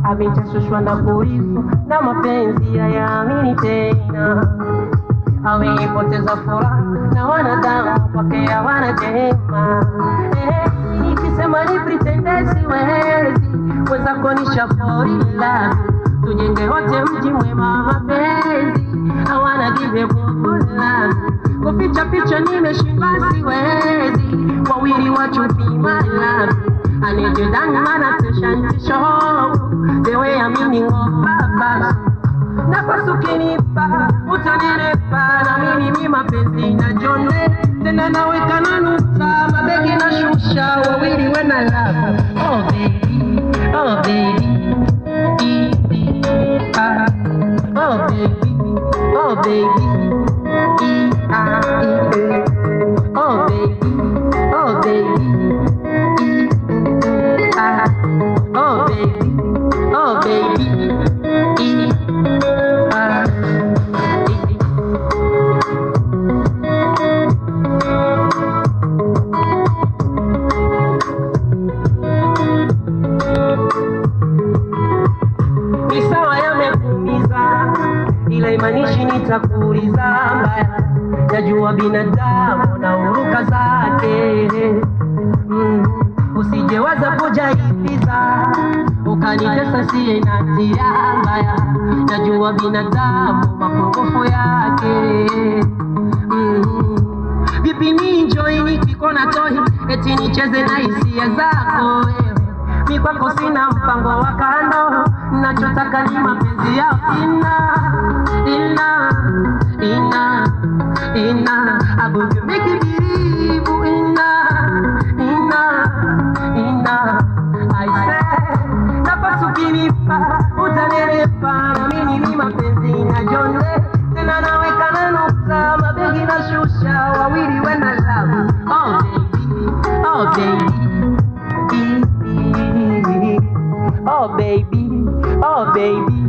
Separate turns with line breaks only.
Amechashushwa na kuifu na mapenzi hayaamini tena, ameipoteza furaha na wanadamu kwake hawana jema. Nikisema ni pretend siwezi, wenzako nishaforila, tujenge wote mji mwema wa mapenzi, hawana give bukula, kuficha picha nimeshindwa siwezi, wawili wachupimala. I need you down, man, attention to show the way I'm meaning of purpose. Nafasi ukinipa, utanirepa, na mimi mapenzi na jone, tena naweka na nukta, mabegi na shusha, wawili wena love. Oh baby, oh baby, oh baby, oh baby, oh baby, oh baby. Oh baby, oh baby, ni sawa yamekuumiza, ila imanishi nitakuuliza mbaya, najua binadamu na huruka zake. Usijewaza kujaibiza ukanitesa siye natia mbaya, najua binadamu mapungufu yake. Vipi ninjoi nikikona tohi, eti nicheze na hisia zako wewe, mi kwako sina mpango wa kando, nachotaka ni mapenzi yao. Ina I will make you believe I said, nafasi ukinipa, utanirepa, na mimi mapenzi na jone, tena naweka na nukta, mabegi na shusha, wawili wena love. Oh baby, oh baby, oh baby, oh baby.